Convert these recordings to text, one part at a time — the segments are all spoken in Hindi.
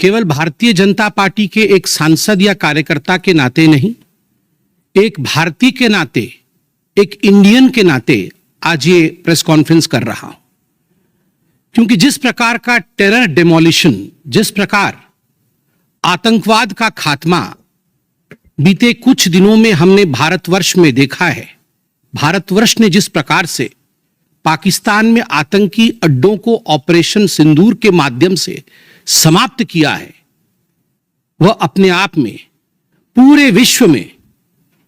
केवल भारतीय जनता पार्टी के एक सांसद या कार्यकर्ता के नाते नहीं, एक भारतीय के नाते, एक इंडियन के नाते आज ये प्रेस कॉन्फ्रेंस कर रहा हूं, क्योंकि जिस प्रकार का टेरर डेमोलिशन, जिस प्रकार आतंकवाद का खात्मा बीते कुछ दिनों में हमने भारतवर्ष में देखा है, भारतवर्ष ने जिस प्रकार से पाकिस्तान में आतंकी अड्डों को ऑपरेशन सिंदूर के माध्यम से समाप्त किया है, वह अपने आप में पूरे विश्व में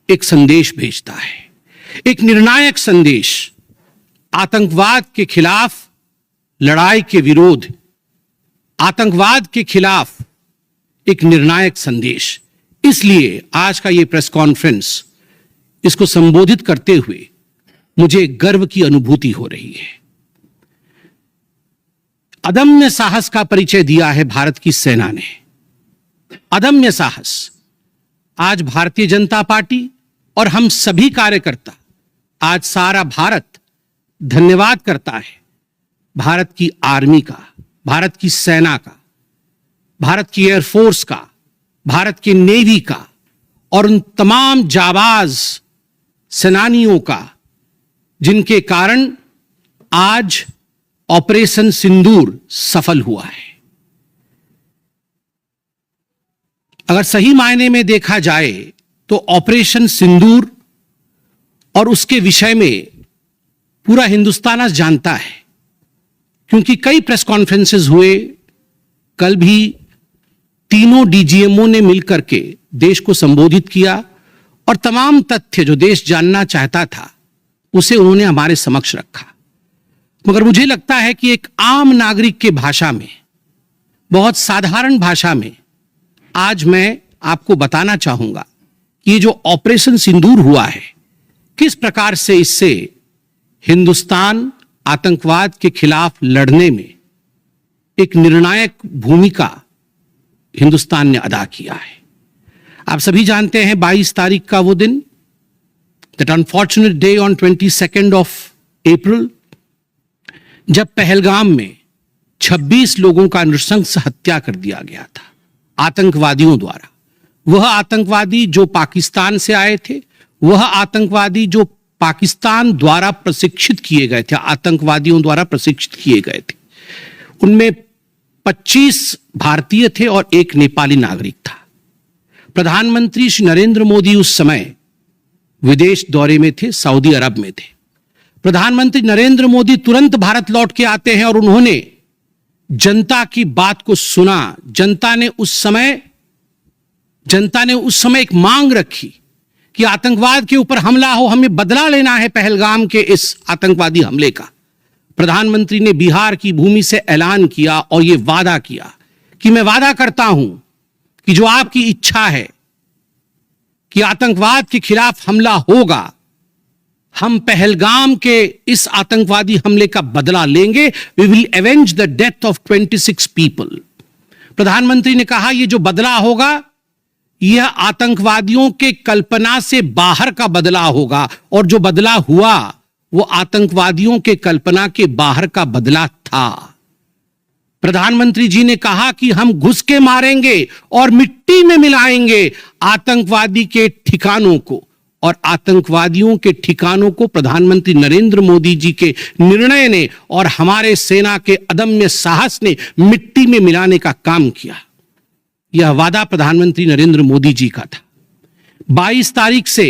एक संदेश भेजता है, एक निर्णायक संदेश। आतंकवाद के खिलाफ लड़ाई के विरोध, आतंकवाद के खिलाफ एक निर्णायक संदेश। इसलिए आज का यह प्रेस कॉन्फ्रेंस, इसको संबोधित करते हुए मुझे गर्व की अनुभूति हो रही है। अदम्य साहस का परिचय दिया है भारत की सेना ने, अदम्य साहस। आज भारतीय जनता पार्टी और हम सभी कार्यकर्ता, आज सारा भारत धन्यवाद करता है भारत की आर्मी का, भारत की सेना का, भारत की एयरफोर्स का, भारत की नेवी का और उन तमाम जाबाज सेनानियों का जिनके कारण आज ऑपरेशन सिंदूर सफल हुआ है। अगर सही मायने में देखा जाए तो ऑपरेशन सिंदूर और उसके विषय में पूरा हिंदुस्तान आज जानता है, क्योंकि कई प्रेस कॉन्फ्रेंसेस हुए। कल भी तीनों डीजीएमओ ने मिलकर के देश को संबोधित किया और तमाम तथ्य जो देश जानना चाहता था उसे उन्होंने हमारे समक्ष रखा। मगर मुझे लगता है कि एक आम नागरिक के भाषा में, बहुत साधारण भाषा में आज मैं आपको बताना चाहूंगा कि ये जो ऑपरेशन सिंदूर हुआ है, किस प्रकार से इससे हिंदुस्तान आतंकवाद के खिलाफ लड़ने में एक निर्णायक भूमिका हिंदुस्तान ने अदा किया है। आप सभी जानते हैं 22 तारीख का वो दिन, that unfortunate day on 22 of April, जब पहलगाम में 26 लोगों का नृशंस हत्या कर दिया गया था आतंकवादियों द्वारा। वह आतंकवादी जो पाकिस्तान से आए थे, वह आतंकवादी जो पाकिस्तान द्वारा प्रशिक्षित किए गए थे, आतंकवादियों द्वारा प्रशिक्षित किए गए थे। उनमें 25 भारतीय थे और एक नेपाली नागरिक था। प्रधानमंत्री श्री नरेंद्र मोदी उस समय विदेश दौरे में थे, सऊदी अरब में थे। प्रधानमंत्री नरेंद्र मोदी तुरंत भारत लौट के आते हैं और उन्होंने जनता की बात को सुना। जनता ने उस समय एक मांग रखी कि आतंकवाद के ऊपर हमला हो, हमें बदला लेना है पहलगाम के इस आतंकवादी हमले का। प्रधानमंत्री ने बिहार की भूमि से ऐलान किया और यह वादा किया कि मैं वादा करता हूं कि जो आपकी इच्छा है कि आतंकवाद के खिलाफ हमला होगा, हम पहलगाम के इस आतंकवादी हमले का बदला लेंगे। We will avenge the death of 26 people. प्रधानमंत्री ने कहा यह जो बदला होगा, यह आतंकवादियों के कल्पना से बाहर का बदला होगा, और जो बदला हुआ वो आतंकवादियों के कल्पना के बाहर का बदला था। प्रधानमंत्री जी ने कहा कि हम घुस के मारेंगे और मिट्टी में मिलाएंगे आतंकवादी के ठिकानों को, और आतंकवादियों के ठिकानों को प्रधानमंत्री नरेंद्र मोदी जी के निर्णय ने और हमारे सेना के अदम्य साहस ने मिट्टी में मिलाने का काम किया। यह वादा प्रधानमंत्री नरेंद्र मोदी जी का था। 22 तारीख से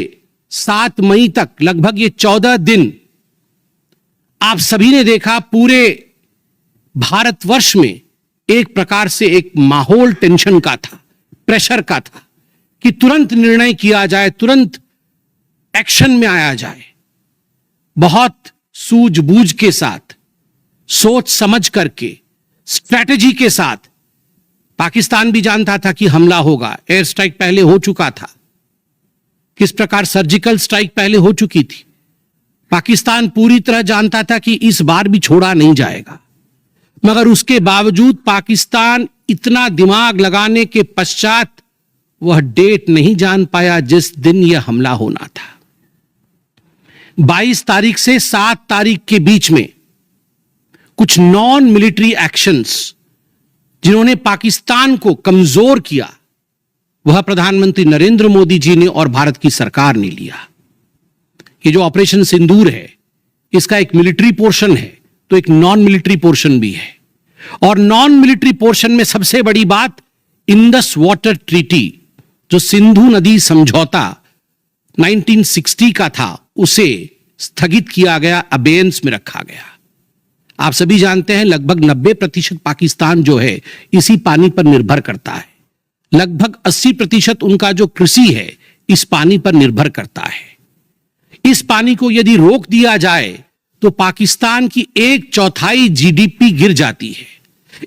7 मई तक लगभग ये 14 दिन आप सभी ने देखा, पूरे भारतवर्ष में एक प्रकार से एक माहौल टेंशन का था, प्रेशर का था कि तुरंत निर्णय किया जाए, तुरंत एक्शन में आया जाए। बहुत सूझबूझ के साथ, सोच समझ करके, स्ट्रैटेजी के साथ। पाकिस्तान भी जानता था कि हमला होगा, एयर स्ट्राइक पहले हो चुका था, किस प्रकार सर्जिकल स्ट्राइक पहले हो चुकी थी। पाकिस्तान पूरी तरह जानता था कि इस बार भी छोड़ा नहीं जाएगा, मगर उसके बावजूद पाकिस्तान इतना दिमाग लगाने के पश्चात वह डेट नहीं जान पाया जिस दिन यह हमला होना था। 22 तारीख से 7 तारीख के बीच में कुछ नॉन मिलिट्री एक्शंस जिन्होंने पाकिस्तान को कमजोर किया, वह प्रधानमंत्री नरेंद्र मोदी जी ने और भारत की सरकार ने लिया। ये जो ऑपरेशन सिंदूर है, इसका एक मिलिट्री पोर्शन है तो एक नॉन मिलिट्री पोर्शन भी है। और नॉन मिलिट्री पोर्शन में सबसे बड़ी बात, इंडस वाटर ट्रीटी, जो सिंधु नदी समझौता 1960 का था, उसे स्थगित किया गया, अबेयंस में रखा गया। आप सभी जानते हैं लगभग 90% पाकिस्तान जो है इसी पानी पर निर्भर करता है। लगभग 80% उनका जो कृषि है इस पानी पर निर्भर करता है। इस पानी को यदि रोक दिया जाए तो पाकिस्तान की 1/4 जीडीपी गिर जाती है।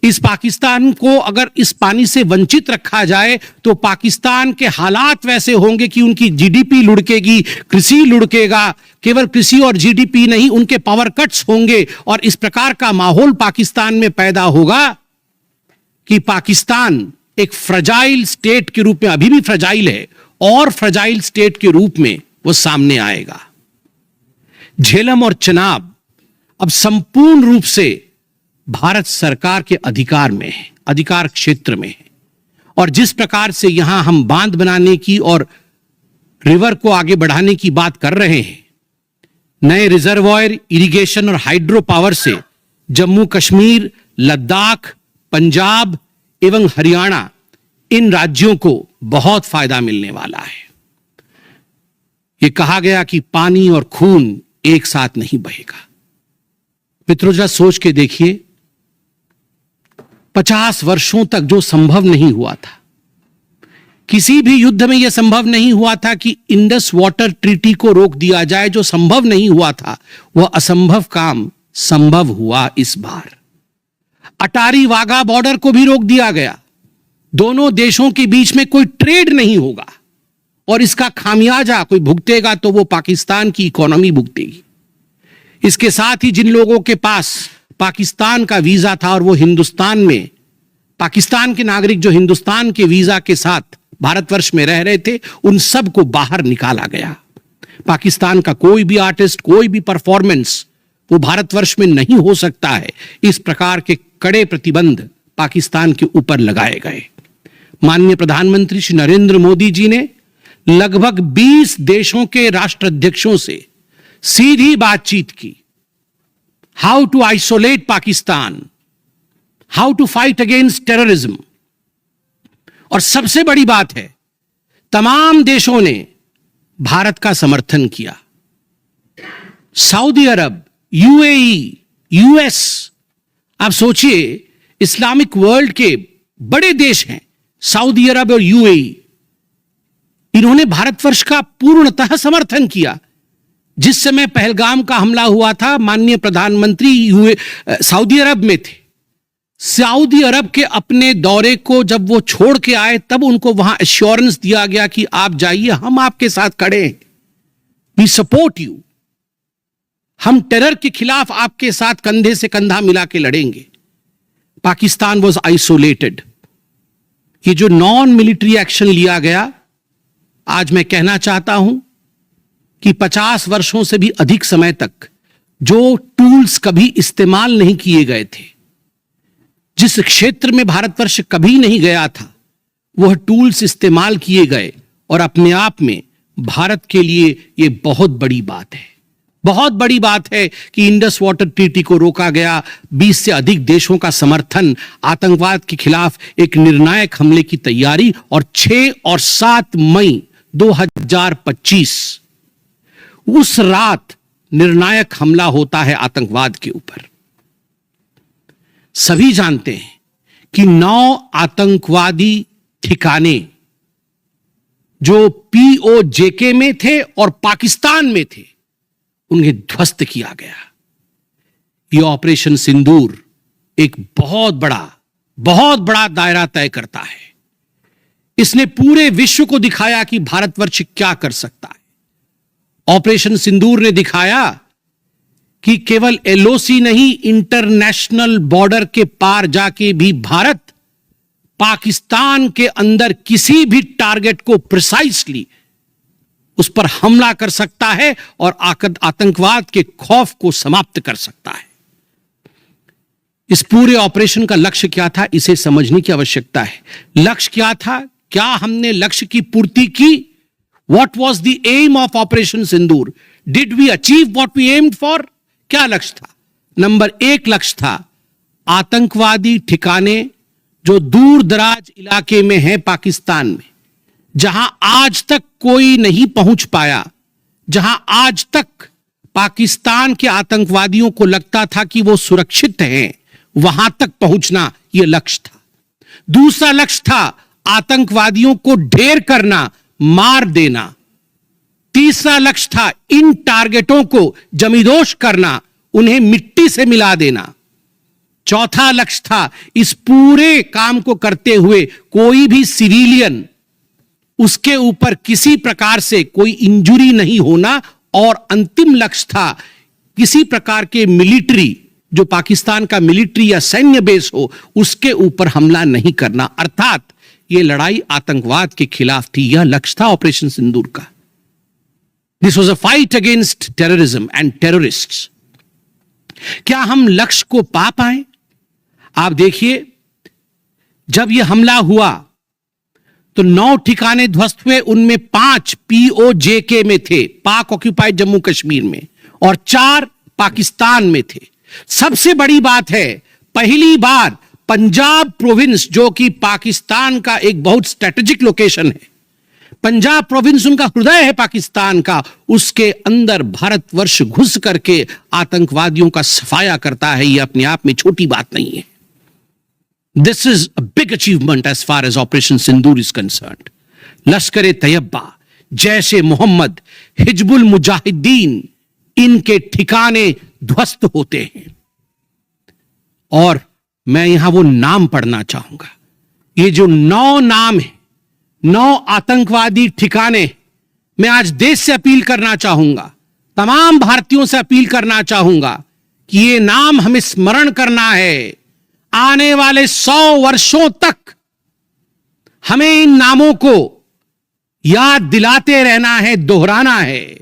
इस पाकिस्तान को अगर इस पानी से वंचित रखा जाए तो पाकिस्तान के हालात वैसे होंगे कि उनकी जीडीपी लुढ़केगी, कृषि लुढ़केगा। केवल कृषि और जीडीपी नहीं, उनके पावर कट्स होंगे और इस प्रकार का माहौल पाकिस्तान में पैदा होगा कि पाकिस्तान एक फ्रजाइल स्टेट के रूप में, अभी भी फ्रजाइल है, और फ्रजाइल स्टेट के रूप में वो सामने आएगा। झेलम और चनाब अब संपूर्ण रूप से भारत सरकार के अधिकार में है, अधिकार क्षेत्र में है। और जिस प्रकार से यहां हम बांध बनाने की और रिवर को आगे बढ़ाने की बात कर रहे हैं, नए रिजर्वायर, इरिगेशन और हाइड्रो पावर से जम्मू कश्मीर, लद्दाख, पंजाब एवं हरियाणा, इन राज्यों को बहुत फायदा मिलने वाला है। यह कहा गया कि पानी और खून एक साथ नहीं बहेगा। मित्रों, जरा सोच के देखिए, 50 वर्षों तक जो संभव नहीं हुआ था, किसी भी युद्ध में यह संभव नहीं हुआ था कि इंडस वाटर ट्रीटी को रोक दिया जाए। जो संभव नहीं हुआ था वह असंभव काम संभव हुआ इस बार। अटारी वाघा बॉर्डर को भी रोक दिया गया। दोनों देशों के बीच में कोई ट्रेड नहीं होगा और इसका खामियाजा कोई भुगतेगा तो वो पाकिस्तान की इकोनॉमी भुगतेगी। इसके साथ ही जिन लोगों के पास पाकिस्तान का वीजा था और वो हिंदुस्तान में, पाकिस्तान के नागरिक जो हिंदुस्तान के वीजा के साथ भारतवर्ष में रह रहे थे, उन सब को बाहर निकाला गया। पाकिस्तान का कोई भी आर्टिस्ट, कोई भी परफॉर्मेंस वो भारतवर्ष में नहीं हो सकता है। इस प्रकार के कड़े प्रतिबंध पाकिस्तान के ऊपर लगाए गए। माननीय प्रधानमंत्री श्री नरेंद्र मोदी जी ने लगभग 20 देशों के राष्ट्राध्यक्षों से सीधी बातचीत की। How to isolate Pakistan, how to fight against terrorism. और सबसे बड़ी बात है, तमाम देशों ने भारत का समर्थन किया। सऊदी अरब, यूएई, यूएस, आप सोचिए इस्लामिक वर्ल्ड के बड़े देश हैं सऊदी अरब और यूएई, इन्होंने भारतवर्ष का पूर्णतः समर्थन किया। जिस समय पहलगाम का हमला हुआ था, माननीय प्रधानमंत्री सऊदी अरब में थे। सऊदी अरब के अपने दौरे को जब वो छोड़ के आए, तब उनको वहां एश्योरेंस दिया गया कि आप जाइए, हम आपके साथ खड़े हैं, वी सपोर्ट यू, हम टेरर के खिलाफ आपके साथ कंधे से कंधा मिला के लड़ेंगे। Pakistan was isolated. ये जो नॉन मिलिट्री एक्शन लिया गया, आज मैं कहना चाहता हूं कि 50 वर्षों से भी अधिक समय तक जो टूल्स कभी इस्तेमाल नहीं किए गए थे, जिस क्षेत्र में भारतवर्ष कभी नहीं गया था, वह टूल्स इस्तेमाल किए गए और अपने आप में भारत के लिए यह बहुत बड़ी बात है। बहुत बड़ी बात है कि इंडस वाटर ट्रीटी को रोका गया। 20 से अधिक देशों का समर्थन, आतंकवाद के खिलाफ एक निर्णायक हमले की तैयारी, और 6 और 7 मई 2025 उस रात निर्णायक हमला होता है आतंकवाद के ऊपर। सभी जानते हैं कि 9 आतंकवादी ठिकाने जो पीओजेके में थे और पाकिस्तान में थे, उन्हें ध्वस्त किया गया। यह ऑपरेशन सिंदूर एक बहुत बड़ा दायरा तय करता है। इसने पूरे विश्व को दिखाया कि भारतवर्ष क्या कर सकता है। ऑपरेशन सिंदूर ने दिखाया कि केवल एलओसी नहीं, इंटरनेशनल बॉर्डर के पार जाके भी भारत पाकिस्तान के अंदर किसी भी टारगेट को प्रिसाइसली उस पर हमला कर सकता है और आतंकवाद के खौफ को समाप्त कर सकता है। इस पूरे ऑपरेशन का लक्ष्य क्या था, इसे समझने की आवश्यकता है। लक्ष्य क्या था? क्या हमने लक्ष्य की पूर्ति की? What was the aim of Operation Sindoor? Did we achieve what we aimed for? क्या लक्ष्य था? नंबर 1 लक्ष्य था आतंकवादी ठिकाने जो दूर दराज इलाके में है पाकिस्तान में, जहां आज तक कोई नहीं पहुंच पाया, जहां आज तक पाकिस्तान के आतंकवादियों को लगता था कि वो सुरक्षित हैं, वहां तक पहुंचना यह लक्ष्य था। दूसरा लक्ष्य था आतंकवादियों को ढेर करना, मार देना। तीसरा लक्ष्य था इन टारगेटों को जमींदोज करना, उन्हें मिट्टी से मिला देना। चौथा लक्ष्य था इस पूरे काम को करते हुए कोई भी सिविलियन, उसके ऊपर किसी प्रकार से कोई इंजुरी नहीं होना। और अंतिम लक्ष्य था किसी प्रकार के मिलिट्री, जो पाकिस्तान का मिलिट्री या सैन्य बेस हो, उसके ऊपर हमला नहीं करना। अर्थात यह लड़ाई आतंकवाद के खिलाफ थी। यह लक्ष्य था ऑपरेशन सिंदूर का। This was a fight against terrorism and terrorists. क्या हम लक्ष्य को पा पाए? आप देखिए, जब यह हमला हुआ तो 9 ठिकाने ध्वस्त हुए, उनमें 5 POJK में थे, पाक ऑक्यूपाइड जम्मू कश्मीर में, और 4 पाकिस्तान में थे। सबसे बड़ी बात है, पहली बार पंजाब प्रोविंस, जो कि पाकिस्तान का एक बहुत स्ट्रेटेजिक लोकेशन है, पंजाब प्रोविंस उनका हृदय है पाकिस्तान का, उसके अंदर भारतवर्ष घुस करके आतंकवादियों का सफाया करता है। यह अपने आप में छोटी बात नहीं है। This is a big achievement as far as Operation Sindoor is concerned. लश्कर तैयबा, जैशे मोहम्मद, हिजबुल मुजाहिदीन, इनके ठिकाने ध्वस्त होते हैं। और मैं यहां वो नाम पढ़ना चाहूंगा। ये जो 9 नाम है, 9 आतंकवादी ठिकाने, मैं आज देश से अपील करना चाहूंगा, तमाम भारतीयों से अपील करना चाहूंगा कि ये नाम हमें स्मरण करना है। आने वाले 100 वर्षों तक हमें इन नामों को याद दिलाते रहना है, दोहराना है।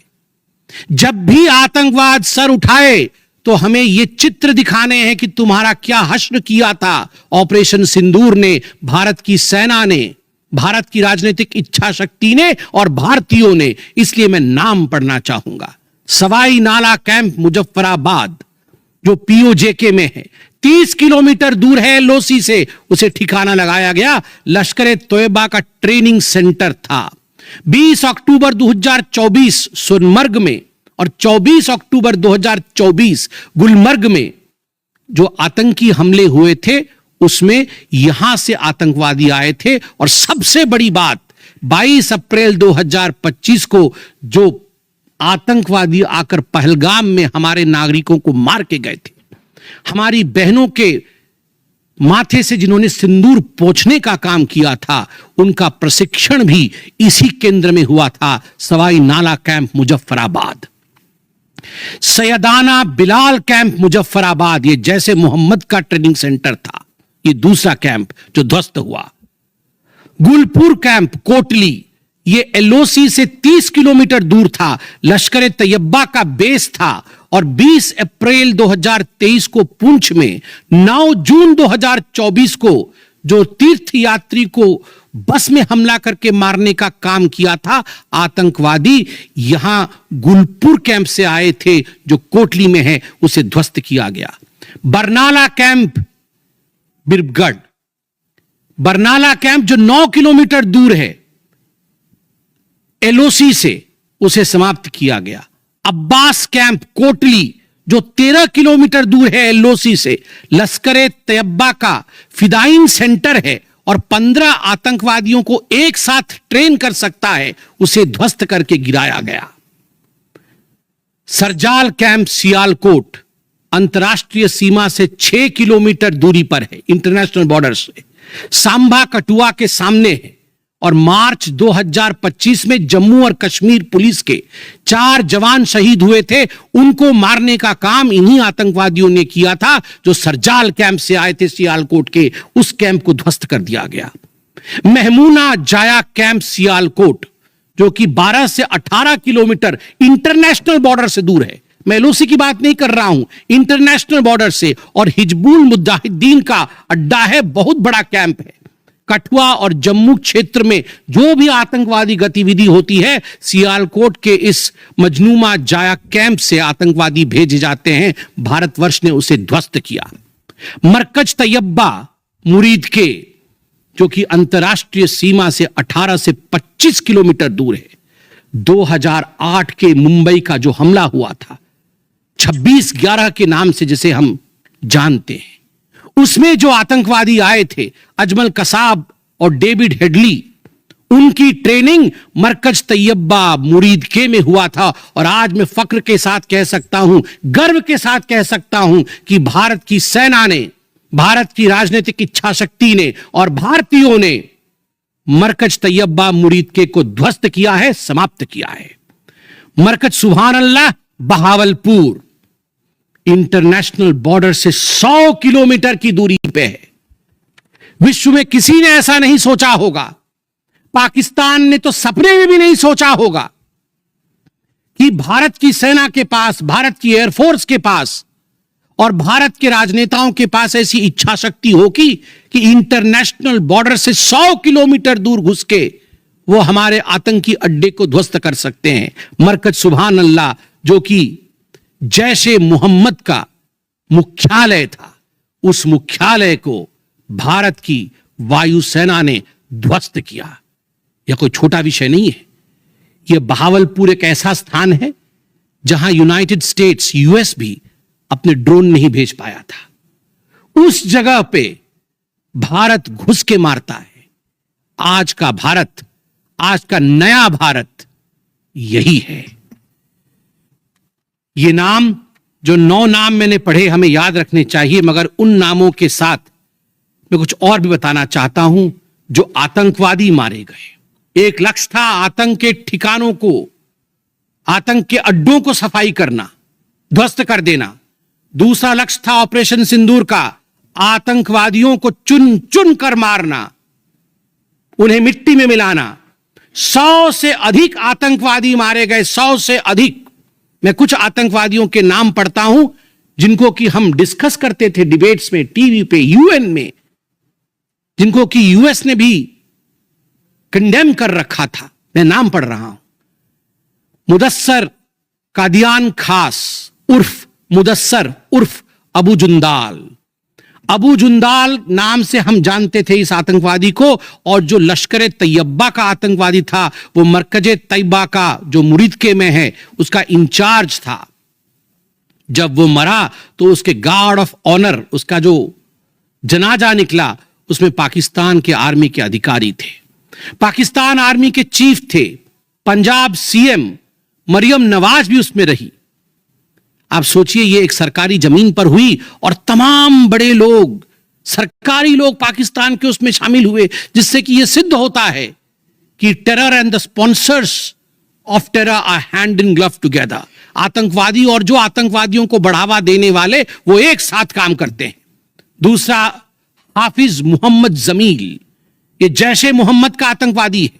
जब भी आतंकवाद सर उठाए तो हमें यह चित्र दिखाने हैं कि तुम्हारा क्या हश्र किया था ऑपरेशन सिंदूर ने, भारत की सेना ने, भारत की राजनीतिक इच्छा शक्ति ने और भारतीयों ने। इसलिए मैं नाम पढ़ना चाहूंगा। सवाई नाला कैंप मुजफ्फराबाद, जो POJK में है, 30 किलोमीटर दूर है LOC से, उसे ठिकाना लगाया गया। लश्कर तोयबा का ट्रेनिंग सेंटर था। 20 अक्टूबर 2024 सोनमर्ग में और 24 अक्टूबर 2024 गुलमर्ग में जो आतंकी हमले हुए थे, उसमें यहां से आतंकवादी आए थे। और सबसे बड़ी बात, 22 अप्रैल 2025 को जो आतंकवादी आकर पहलगाम में हमारे नागरिकों को मार के गए थे, हमारी बहनों के माथे से जिन्होंने सिंदूर पोंछने का काम किया था, उनका प्रशिक्षण भी इसी केंद्र में हुआ था, सवाई नाला कैंप मुजफ्फराबाद। सैयदाना बिलाल कैंप मुजफ्फराबाद, ये जैसे मोहम्मद का ट्रेनिंग सेंटर था, ये दूसरा कैंप जो ध्वस्त हुआ। गुलपुर कैंप कोटली, ये LOC से 30 किलोमीटर दूर था, लश्कर तैयबा का बेस था। और 20 अप्रैल 2023 को पुंछ में, 9 जून 2024 को जो तीर्थ यात्री को बस में हमला करके मारने का काम किया था आतंकवादी, यहां गुलपुर कैंप से आए थे जो कोटली में है, उसे ध्वस्त किया गया। बरनाला कैंप बिरगढ़, बरनाला कैंप जो 9 किलोमीटर दूर है LOC से, उसे समाप्त किया गया। अब्बास कैंप कोटली जो 13 किलोमीटर दूर है LOC से, लश्कर तैयबा का फिदाइन सेंटर है और 15 आतंकवादियों को एक साथ ट्रेन कर सकता है, उसे ध्वस्त करके गिराया गया। सरजाल कैंप सियालकोट अंतर्राष्ट्रीय सीमा से 6 किलोमीटर दूरी पर है, इंटरनेशनल बॉर्डर से। सांबा कठुआ के सामने है। और मार्च 2025 में जम्मू और कश्मीर पुलिस के 4 जवान शहीद हुए थे, उनको मारने का काम इन्हीं आतंकवादियों ने किया था जो सरजाल कैंप से आए थे सियालकोट के। उस कैंप को ध्वस्त कर दिया गया। महमूना जाया कैंप सियालकोट, जो कि 12 से 18 किलोमीटर इंटरनेशनल बॉर्डर से दूर है, मैं एलओसी की बात नहीं कर रहा हूं, इंटरनेशनल बॉर्डर से। और हिजबुल मुजाहिदीन का अड्डा है, बहुत बड़ा कैंप है। कठुआ और जम्मू क्षेत्र में जो भी आतंकवादी गतिविधि होती है, सियालकोट के इस मजनूमा जाया कैंप से आतंकवादी भेजे जाते हैं। भारतवर्ष ने उसे ध्वस्त किया। मरकज तैयबा मुरीद के, जो कि अंतर्राष्ट्रीय सीमा से 18 से 25 किलोमीटर दूर है, 2008 के मुंबई का जो हमला हुआ था, 26/11 के नाम से जिसे हम जानते हैं, उसमें जो आतंकवादी आए थे, अजमल कसाब और डेविड हेडली, उनकी ट्रेनिंग मरकज तैयबा मुरीद के में हुआ था। और आज मैं फक्र के साथ कह सकता हूं, गर्व के साथ कह सकता हूं कि भारत की सेना ने, भारत की राजनीतिक इच्छा शक्ति ने और भारतीयों ने मरकज तैयबा मुरीद के को ध्वस्त किया है, समाप्त किया है। मरकज सुभान अल्लाह बहावलपुर इंटरनेशनल बॉर्डर से 100 किलोमीटर की दूरी पे है। विश्व में किसी ने ऐसा नहीं सोचा होगा, पाकिस्तान ने तो सपने में भी नहीं सोचा होगा कि भारत की सेना के पास, भारत की एयरफोर्स के पास और भारत के राजनेताओं के पास ऐसी इच्छा शक्ति होगी कि इंटरनेशनल बॉर्डर से 100 किलोमीटर दूर घुस के वो हमारे आतंकी अड्डे को ध्वस्त कर सकते हैं। मरकज सुभान अल्लाह, जो कि जैशे मोहम्मद का मुख्यालय था, उस मुख्यालय को भारत की वायुसेना ने ध्वस्त किया। यह कोई छोटा विषय नहीं है। यह बहावलपुर एक ऐसा स्थान है जहां यूनाइटेड स्टेट्स, यूएस भी अपने ड्रोन नहीं भेज पाया था। उस जगह पे भारत घुस के मारता है। आज का भारत, आज का नया भारत यही है। ये नाम, जो 9 नाम मैंने पढ़े, हमें याद रखने चाहिए, मगर उन नामों के साथ मैं कुछ और भी बताना चाहता हूं। जो आतंकवादी मारे गए, एक लक्ष्य था आतंक के ठिकानों को, आतंक के अड्डों को सफाई करना, ध्वस्त कर देना। दूसरा लक्ष्य था ऑपरेशन सिंदूर का, आतंकवादियों को चुन चुन कर मारना, उन्हें मिट्टी में मिलाना। 100 से अधिक आतंकवादी मारे गए, 100 से अधिक। मैं कुछ आतंकवादियों के नाम पढ़ता हूं जिनको कि हम डिस्कस करते थे डिबेट्स में, टीवी पे, यूएन में, जिनको कि यूएस ने भी कंडेम कर रखा था। मैं नाम पढ़ रहा हूं। मुदस्सर कादियान खास उर्फ मुदस्सर उर्फ अबू जुंदाल। अबू जुंदाल नाम से हम जानते थे इस आतंकवादी को। और जो लश्कर तैयबा का आतंकवादी था, वो मरकज तैयबा का जो मुरीद के में है, उसका इंचार्ज था। जब वो मरा तो उसके गार्ड ऑफ ऑनर, उसका जो जनाजा निकला, उसमें पाकिस्तान के आर्मी के अधिकारी थे, पाकिस्तान आर्मी के चीफ थे, पंजाब सीएम मरियम नवाज भी उसमें रही। आप सोचिए, ये एक सरकारी जमीन पर हुई और तमाम बड़े लोग, सरकारी लोग पाकिस्तान के उसमें शामिल हुए, जिससे कि यह सिद्ध होता है कि terror and the sponsors of terror are hand in glove together. आतंकवादी और जो आतंकवादियों को बढ़ावा देने वाले, वो एक साथ काम करते हैं। दूसरा, हाफिज मोहम्मद जमील, ये जैशे मोहम्मद का आतंकवादी है।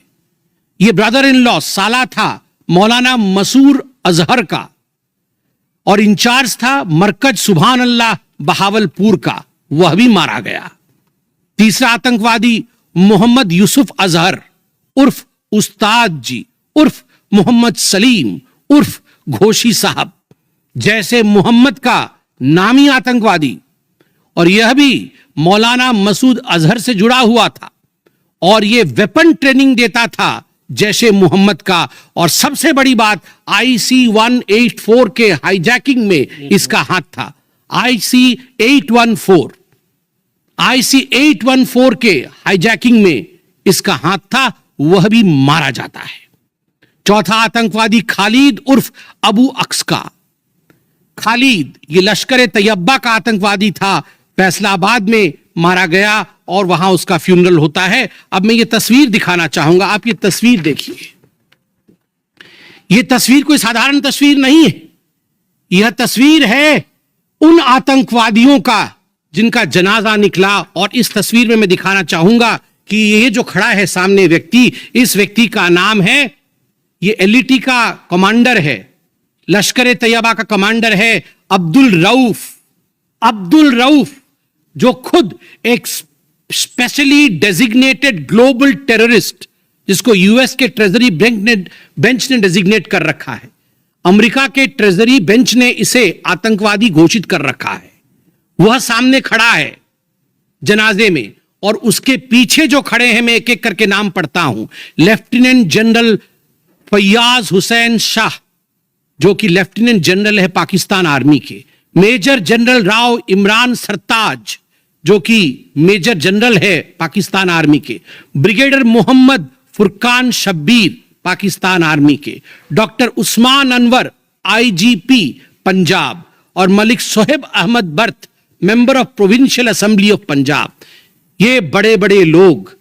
ये ब्रदर इन लॉ, साला था मौलाना मसूर अजहर का, और इंचार्ज था मरकज सुभान अल्लाह बहावलपुर का, वह भी मारा गया। तीसरा आतंकवादी मोहम्मद यूसुफ अजहर उर्फ उस्ताद जी उर्फ मोहम्मद सलीम उर्फ घोशी साहब, जैसे मोहम्मद का नामी आतंकवादी, और यह भी मौलाना मसूद अजहर से जुड़ा हुआ था और यह वेपन ट्रेनिंग देता था जैशे मोहम्मद का। और सबसे बड़ी बात, IC-184 के हाईजैकिंग में इसका हाथ था। IC-814 के हाईजैकिंग में इसका हाथ था, वह भी मारा जाता है। चौथा आतंकवादी खालिद उर्फ अबू अक्स का। खालिद ये लश्कर तैयबा का आतंकवादी था, फैसलाबाद में मारा गया और वहां उसका फ्यूनरल होता है। अब मैं ये तस्वीर दिखाना चाहूंगा, आप ये तस्वीर देखिए। ये तस्वीर कोई साधारण तस्वीर नहीं है। यह तस्वीर है उन आतंकवादियों का जिनका जनाजा निकला। और इस तस्वीर में मैं दिखाना चाहूंगा कि ये जो खड़ा है सामने व्यक्ति, इस व्यक्ति का नाम है, ये LET का कमांडर है, लश्कर तैयबा का कमांडर है अब्दुल रऊफ, जो खुद एक स्पेशली डेजिग्नेटेड ग्लोबल टेररिस्ट, जिसको यूएस के ट्रेजरी बेंच ने डेजिग्नेट कर रखा है, अमेरिका के ट्रेजरी बेंच ने इसे आतंकवादी घोषित कर रखा है, वह सामने खड़ा है जनाजे में। और उसके पीछे जो खड़े हैं, मैं एक एक करके नाम पढ़ता हूं। लेफ्टिनेंट जनरल फैयाज हुसैन शाह, जो कि लेफ्टिनेंट जनरल है पाकिस्तान आर्मी के। मेजर जनरल राव इमरान सरताज, जो कि मेजर जनरल है पाकिस्तान आर्मी के। ब्रिगेडियर मोहम्मद फुरकान शब्बीर, पाकिस्तान आर्मी के। Doctor Usman Anwar, IGP Punjab. और मलिक सोहेब अहमद बर्त, member of provincial assembly of Punjab. ये बड़े बड़े लोग,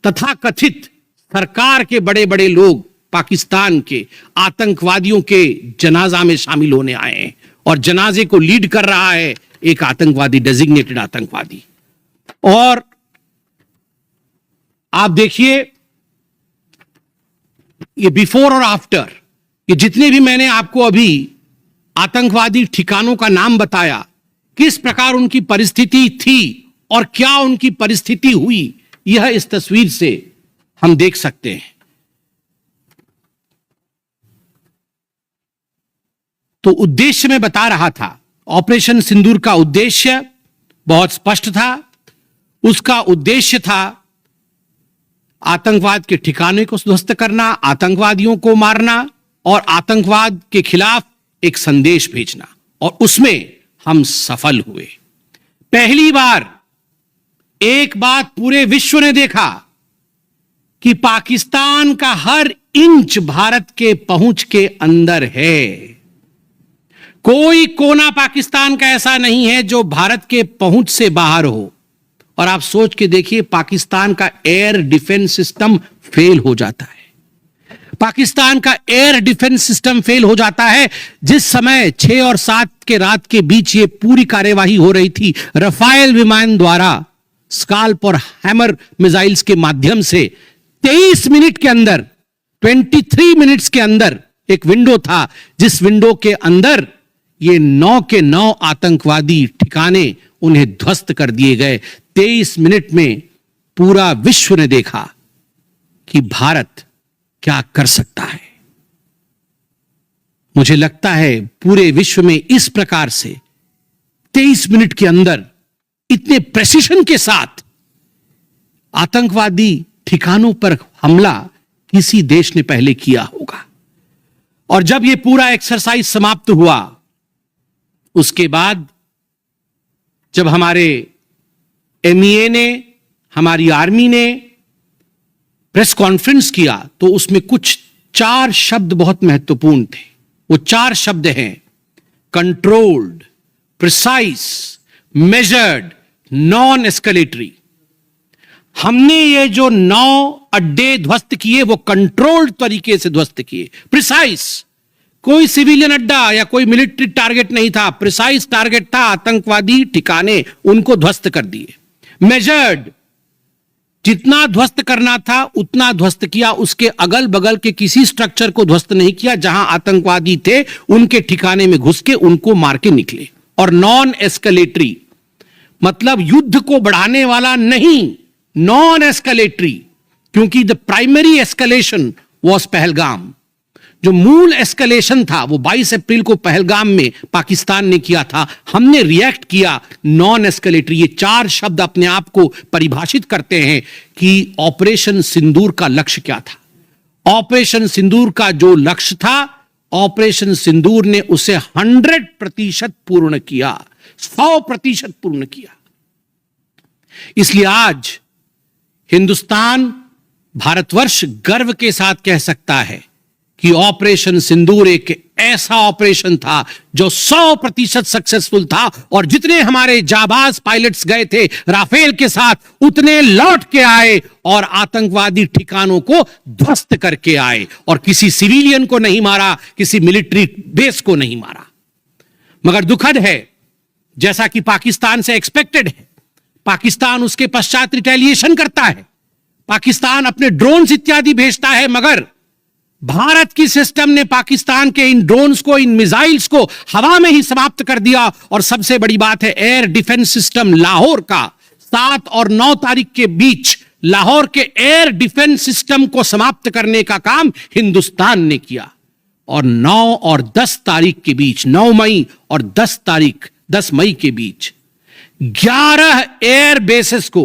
तथा कथित सरकार के बड़े बड़े लोग, पाकिस्तान के आतंकवादियों के जनाजा में शामिल होने आए हैं। और जनाजे को लीड कर रहा है एक आतंकवादी, डेजिग्नेटेड आतंकवादी। और आप देखिए, ये बिफोर और आफ्टर, ये जितने भी मैंने आपको अभी आतंकवादी ठिकानों का नाम बताया, किस प्रकार उनकी परिस्थिति थी और क्या उनकी परिस्थिति हुई, यह इस तस्वीर से हम देख सकते हैं। तो उद्देश्य मैं बता रहा था, ऑपरेशन सिंदूर का उद्देश्य बहुत स्पष्ट था। उसका उद्देश्य था आतंकवाद के ठिकाने को ध्वस्त करना, आतंकवादियों को मारना और आतंकवाद के खिलाफ एक संदेश भेजना। और उसमें हम सफल हुए। पहली बार एक बात पूरे विश्व ने देखा कि पाकिस्तान का हर इंच भारत के पहुंच के अंदर है। कोई कोना पाकिस्तान का ऐसा नहीं है जो भारत के पहुंच से बाहर हो। और आप सोच के देखिए, पाकिस्तान का एयर डिफेंस सिस्टम फेल हो जाता है। पाकिस्तान का एयर डिफेंस सिस्टम फेल हो जाता है जिस समय 6 और 7 के रात के बीच ये पूरी कार्यवाही हो रही थी। रफाल विमान द्वारा स्काल्प और हैमर मिसाइल्स के माध्यम से 23 मिनट के अंदर, 23 मिनट्स के अंदर एक विंडो था, जिस विंडो के अंदर ये 9 के 9 आतंकवादी ठिकाने उन्हें ध्वस्त कर दिए गए। 23 मिनट में पूरा विश्व ने देखा कि भारत क्या कर सकता है। मुझे लगता है पूरे विश्व में इस प्रकार से 23 मिनट के अंदर इतने प्रेसिशन के साथ आतंकवादी ठिकानों पर हमला किसी देश ने पहले किया होगा। और जब यह पूरा एक्सरसाइज समाप्त हुआ, उसके बाद जब हमारे एमईए ने, हमारी आर्मी ने प्रेस कॉन्फ्रेंस किया, तो उसमें कुछ 4 शब्द बहुत महत्वपूर्ण थे। वो 4 शब्द हैं controlled, precise, measured, non escalatory. हमने ये जो 9 अड्डे ध्वस्त किए वो कंट्रोल्ड तरीके से ध्वस्त किए। प्रिसाइज, कोई सिविलियन अड्डा या कोई मिलिट्री टारगेट नहीं था, प्रिसाइज टारगेट था, आतंकवादी ठिकाने, उनको ध्वस्त कर दिए। मेजर्ड, जितना ध्वस्त करना था उतना ध्वस्त किया, उसके अगल बगल के किसी स्ट्रक्चर को ध्वस्त नहीं किया। जहां आतंकवादी थे उनके ठिकाने में घुस के उनको मार के निकले। और नॉन एस्केलेटरी मतलब युद्ध को बढ़ाने वाला नहीं, नॉन एस्केलेटरी, क्योंकि the primary escalation was Pahalgam. जो मूल एस्केलेशन था वो 22 अप्रैल को पहलगाम में पाकिस्तान ने किया था। हमने रिएक्ट किया नॉन एस्केलेटरी। ये 4 शब्द अपने आप को परिभाषित करते हैं कि ऑपरेशन सिंदूर का लक्ष्य क्या था। ऑपरेशन सिंदूर का जो लक्ष्य था, ऑपरेशन सिंदूर ने उसे 100% पूर्ण किया, 100% पूर्ण किया। इसलिए आज हिंदुस्तान, भारतवर्ष गर्व के साथ कह सकता है कि ऑपरेशन सिंदूर एक ऐसा ऑपरेशन था जो 100% सक्सेसफुल था। और जितने हमारे जाबाज पायलट्स गए थे राफेल के साथ, उतने लौट के आए और आतंकवादी ठिकानों को ध्वस्त करके आए। और किसी सिविलियन को नहीं मारा, किसी मिलिट्री बेस को नहीं मारा। मगर दुखद है, जैसा कि पाकिस्तान से एक्सपेक्टेड है, पाकिस्तान उसके पश्चात रिटेलिएशन करता है, पाकिस्तान अपने ड्रोन्स इत्यादि भेजता है, मगर भारत की सिस्टम ने पाकिस्तान के इन ड्रोन्स को, इन मिसाइल्स को हवा में ही समाप्त कर दिया। और सबसे बड़ी बात है, एयर डिफेंस सिस्टम लाहौर का 7 और 9 तारीख के बीच लाहौर के एयर डिफेंस सिस्टम को समाप्त करने का काम हिंदुस्तान ने किया। और 9 और 10 तारीख के बीच, 9 मई और 10 मई के बीच 11 एयर बेसेस को,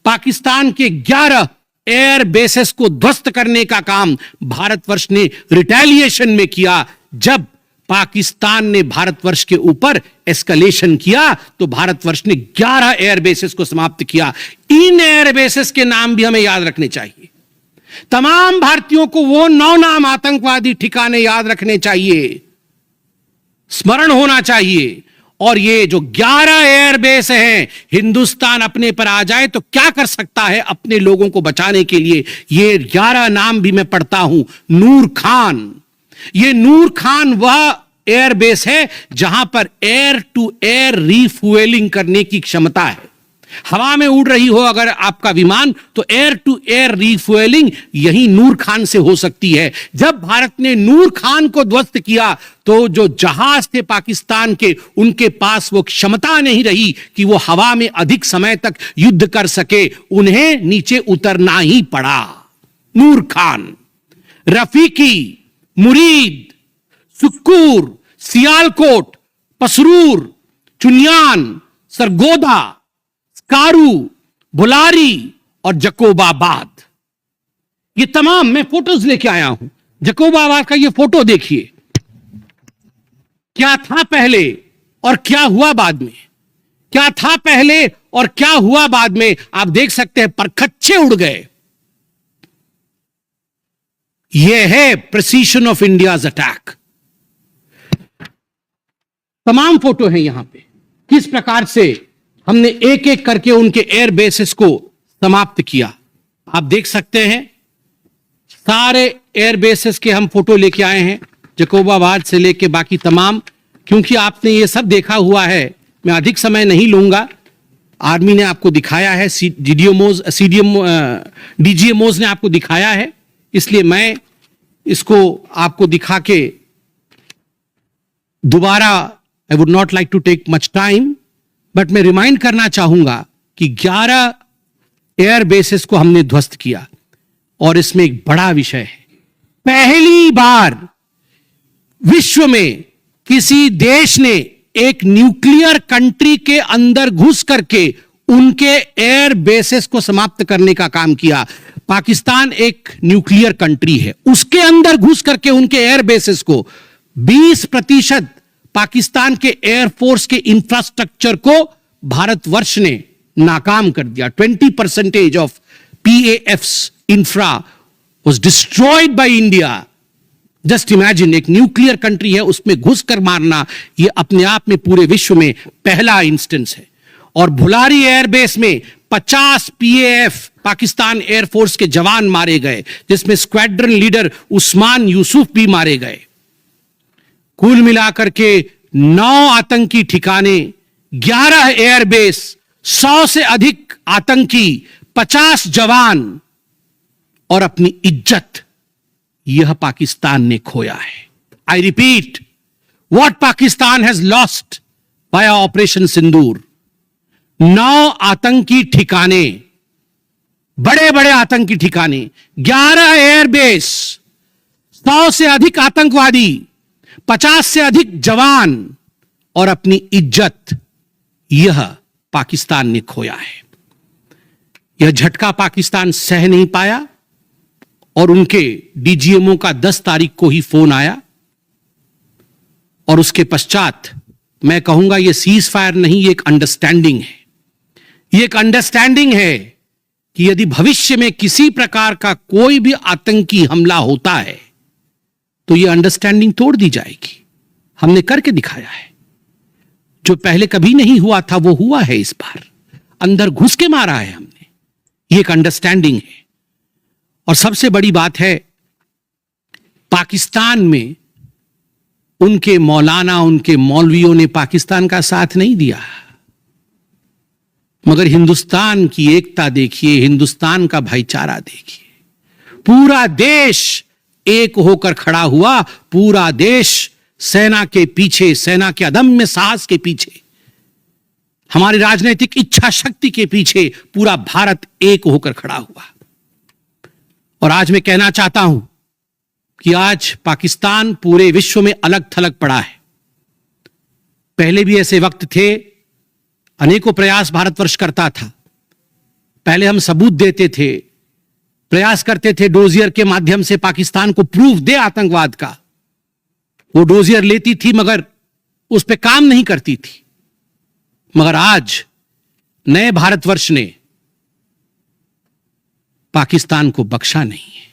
पाकिस्तान के 11 एयर बेसेस को ध्वस्त करने का काम भारतवर्ष ने रिटेलिएशन में किया। जब पाकिस्तान ने भारतवर्ष के ऊपर एस्केलेशन किया तो भारतवर्ष ने 11 एयर बेसेस को समाप्त किया। इन एयर बेसेस के नाम भी हमें याद रखने चाहिए। तमाम भारतीयों को वो 9 नाम आतंकवादी ठिकाने याद रखने चाहिए, स्मरण होना चाहिए। और ये जो 11 एयरबेस हैं, हिंदुस्तान अपने पर आ जाए तो क्या कर सकता है अपने लोगों को बचाने के लिए। ये 11 नाम भी मैं पढ़ता हूं। नूर खान, ये नूर खान वह एयरबेस है जहां पर एयर टू एयर रिफ्यूएलिंग करने की क्षमता है। हवा में उड़ रही हो अगर आपका विमान, तो एयर टू एयर रिफ्यूएलिंग यही नूर खान से हो सकती है। जब भारत ने नूर खान को ध्वस्त किया तो जो जहाज थे पाकिस्तान के, उनके पास वो क्षमता नहीं रही कि वो हवा में अधिक समय तक युद्ध कर सके, उन्हें नीचे उतरना ही पड़ा। नूर खान, रफीकी, मुरीद, सुक्कूर, सियालकोट, पसरूर, चुनियान, सरगोदा, कारू, बुलारी और जकोबाबाद, ये तमाम मैं फोटोज लेके आया हूं। जकोबाबाद का ये फोटो देखिए, क्या था पहले और क्या हुआ बाद में, क्या था पहले और क्या हुआ बाद में। आप देख सकते हैं परखच्चे उड़ गए। यह है प्रिसीशन ऑफ इंडियाज अटैक। तमाम फोटो हैं यहां पे, किस प्रकार से हमने एक एक करके उनके एयर बेसेस को समाप्त किया। आप देख सकते हैं सारे एयर बेसेस के हम फोटो लेके आए हैं, जकोबाबाद से लेके बाकी तमाम। क्योंकि आपने ये सब देखा हुआ है, मैं अधिक समय नहीं लूंगा। आर्मी ने आपको दिखाया है, डीजीएमओज ने आपको दिखाया है, इसलिए मैं इसको आपको दिखा के दोबारा, I would not like to take much time, but मैं रिमाइंड करना चाहूंगा कि 11 एयर बेसेस को हमने ध्वस्त किया। और इसमें एक बड़ा विषय है, पहली बार विश्व में किसी देश ने एक न्यूक्लियर कंट्री के अंदर घुस करके उनके एयर बेसेस को समाप्त करने का काम किया। पाकिस्तान एक न्यूक्लियर कंट्री है, उसके अंदर घुस करके उनके एयर बेसेस को 20% पाकिस्तान के एयरफोर्स के इंफ्रास्ट्रक्चर को भारतवर्ष ने नाकाम कर दिया। 20% of PAF's infra was destroyed by India. Just imagine, एक न्यूक्लियर कंट्री है, उसमें घुसकर मारना, यह अपने आप में पूरे विश्व में पहला इंस्टेंस है। और भुलारी एयरबेस में 50 PAF पाकिस्तान एयरफोर्स के जवान मारे गए, जिसमें स्क्वाड्रन लीडर उस्मान यूसुफ भी मारे गए। कुल मिलाकर के 9 आतंकी ठिकाने, 11 एयरबेस, 100 से अधिक आतंकी, 50 जवान और अपनी इज्जत, यह पाकिस्तान ने खोया है। I repeat, what Pakistan has lost by operation Sindoor. 9 आतंकी ठिकाने, बड़े बड़े आतंकी ठिकाने, 11 एयरबेस, 100 से अधिक आतंकवादी, 50 से अधिक जवान और अपनी इज्जत, यह पाकिस्तान ने खोया है। यह झटका पाकिस्तान सह नहीं पाया और उनके डीजीएमओ का 10 तारीख को ही फोन आया। और उसके पश्चात मैं कहूंगा यह सीज फायर नहीं, यह एक अंडरस्टैंडिंग है। यह एक अंडरस्टैंडिंग है कि यदि भविष्य में किसी प्रकार का कोई भी आतंकी हमला होता है तो यह अंडरस्टैंडिंग तोड़ दी जाएगी। हमने करके दिखाया है, जो पहले कभी नहीं हुआ था वो हुआ है। इस बार अंदर घुस के मारा है हमने, यह एक अंडरस्टैंडिंग है। और सबसे बड़ी बात है, पाकिस्तान में उनके मौलाना, उनके मौलवियों ने पाकिस्तान का साथ नहीं दिया, मगर हिंदुस्तान की एकता देखिए, हिंदुस्तान का भाईचारा देखिए। पूरा देश एक होकर खड़ा हुआ, पूरा देश सेना के पीछे, सेना के अदम्य साहस के पीछे, हमारी राजनीतिक इच्छा शक्ति के पीछे पूरा भारत एक होकर खड़ा हुआ। और आज मैं कहना चाहता हूं कि आज पाकिस्तान पूरे विश्व में अलग थलग पड़ा है। पहले भी ऐसे वक्त थे, अनेकों प्रयास भारतवर्ष करता था। पहले हम सबूत देते थे, प्रयास करते थे डोजियर के माध्यम से पाकिस्तान को प्रूफ दे आतंकवाद का। वो डोजियर लेती थी मगर उस पर काम नहीं करती थी। मगर आज नए भारतवर्ष ने पाकिस्तान को बख्शा नहीं है।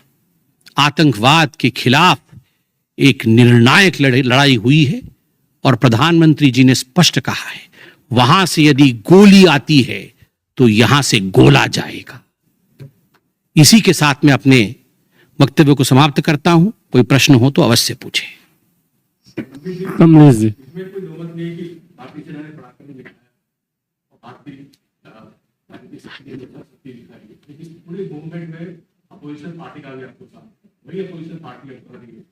आतंकवाद के खिलाफ एक निर्णायक लड़ाई हुई है और प्रधानमंत्री जी ने स्पष्ट कहा है, वहां से यदि गोली आती है तो यहां से गोला जाएगा। इसी के साथ मैं अपने वक्तव्य को समाप्त करता हूं। कोई प्रश्न हो तो अवश्य पूछें। कमलेश जी, इसमें कोई दोहमत नहीं कि भारतीय सेना ने पराक्रम दिखाया और भारतीय लेकिन पूरे मूवमेंट में अपोजिशन पार्टी का भी आपको साथ, वही अपोजिशन पार्टी आपको रही है,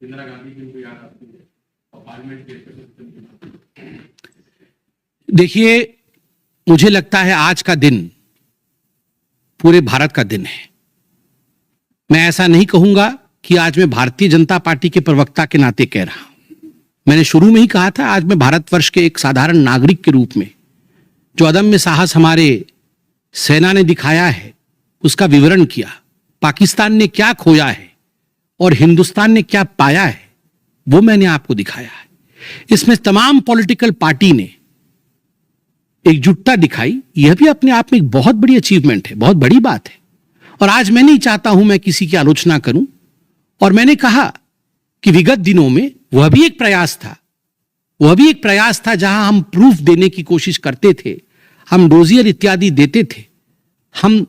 इंदिरा गांधी की उनको याद आती है और पार्लियामेंट के स्पेशल सिस्टम की बात। देखिए, मुझे लगता है आज का दिन पूरे भारत का दिन है। मैं ऐसा नहीं कहूंगा कि आज मैं भारतीय जनता पार्टी के प्रवक्ता के नाते कह रहा हूं। मैंने शुरू में ही कहा था, आज मैं भारतवर्ष के एक साधारण नागरिक के रूप में जो अदम्य साहस हमारे सेना ने दिखाया है उसका विवरण किया। पाकिस्तान ने क्या खोया है और हिंदुस्तान ने क्या पाया है वो मैंने आपको दिखाया है। इसमें तमाम पॉलिटिकल पार्टी ने एकजुटता दिखाई। यह भी अपने आप में एक बहुत बड़ी अचीवमेंट है, बहुत बड़ी बात है। और आज मैं नहीं चाहता हूं मैं किसी की आलोचना करूं। और मैंने कहा कि विगत दिनों में वह भी एक प्रयास था जहां हम प्रूफ देने की कोशिश करते थे, हम डोजियर इत्यादि देते थे। हम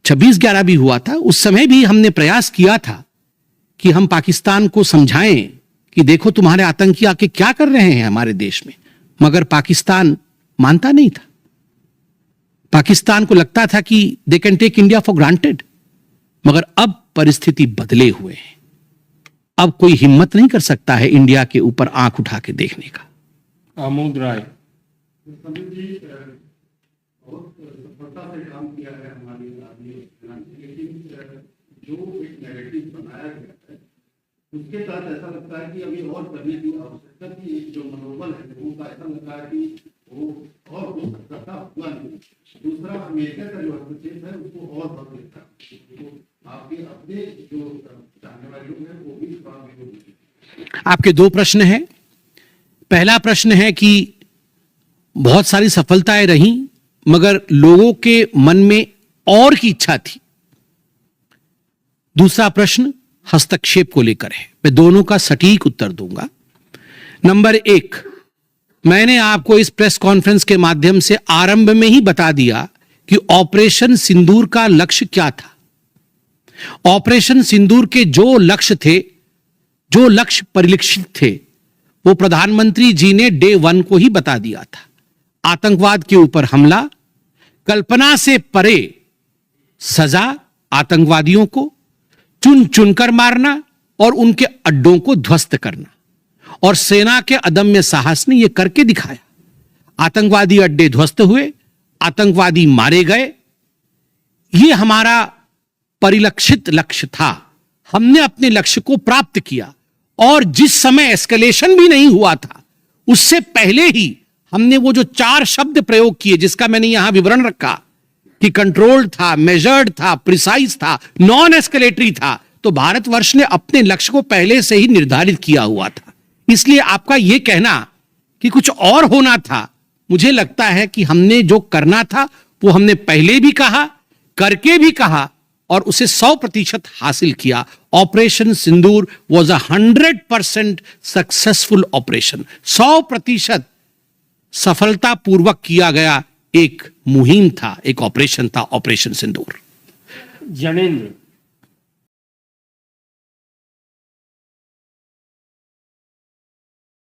26/11 भी हुआ था, उस समय भी हमने प्रयास किया था कि हम पाकिस्तान को समझाएं कि देखो तुम्हारे आतंकी आके क्या कर रहे हैं हमारे देश में। मगर पाकिस्तान मानता नहीं था। पाकिस्तान को लगता था कि they can take India for granted. मगर अब परिस्थिति बदले हुए हैं। अब कोई हिम्मत नहीं कर सकता है इंडिया के ऊपर आंख उठा के देखने का। आमोद राय, सफलता से काम किया है हमारी आर्मी, लेकिन जो एक नैरेटिव बनाया गया है उसके साथ ऐसा लगता है कि अभी और करने की आवश्यकता की जो मनोबल है लोगों का, ऐसा लगता है कि वो और कुछ करता हुआ नहीं। दूसरा, अमेरिका का जो हस्तक्षेप है उसको और बढ़ देता है। तो आपके अपने जो चाहने वाले लोग हैं वो भी आपके दो प्रश्न हैं। पहला प्रश्न है कि बहुत सारी सफलताएं रहीं मगर लोगों के मन में और की इच्छा थी। दूसरा प्रश्न हस्तक्षेप को लेकर है। मैं दोनों का सटीक उत्तर दूंगा। नंबर 1, मैंने आपको इस प्रेस कॉन्फ्रेंस के माध्यम से आरंभ में ही बता दिया कि ऑपरेशन सिंदूर का लक्ष्य क्या था। ऑपरेशन सिंदूर के जो लक्ष्य थे, जो लक्ष्य परिलक्षित थे, वो प्रधानमंत्री जी ने डे 1 को ही बता दिया था। आतंकवाद के ऊपर हमला, कल्पना से परे सजा आतंकवादियों को, चुन चुनकर मारना और उनके अड्डों को ध्वस्त करना। और सेना के अदम्य साहस ने यह करके दिखाया। आतंकवादी अड्डे ध्वस्त हुए, आतंकवादी मारे गए। यह हमारा परिलक्षित लक्ष्य था। हमने अपने लक्ष्य को प्राप्त किया। और जिस समय एस्केलेशन भी नहीं हुआ था उससे पहले ही हमने वो जो 4 शब्द प्रयोग किए जिसका मैंने यहां विवरण रखा कि कंट्रोल्ड था, मेजर्ड था, प्रिसाइज था, नॉन एस्केलेटरी था, तो भारतवर्ष ने अपने लक्ष्य को पहले से ही निर्धारित किया हुआ था। इसलिए आपका यह कहना कि कुछ और होना था, मुझे लगता है कि हमने जो करना था वो हमने पहले भी कहा, करके भी कहा और उसे 100% हासिल किया। Operation Sindoor was 100% successful operation. 100% सफलतापूर्वक किया गया एक मुहिम था, एक ऑपरेशन था ऑपरेशन सिंदूर। जनेंद्र,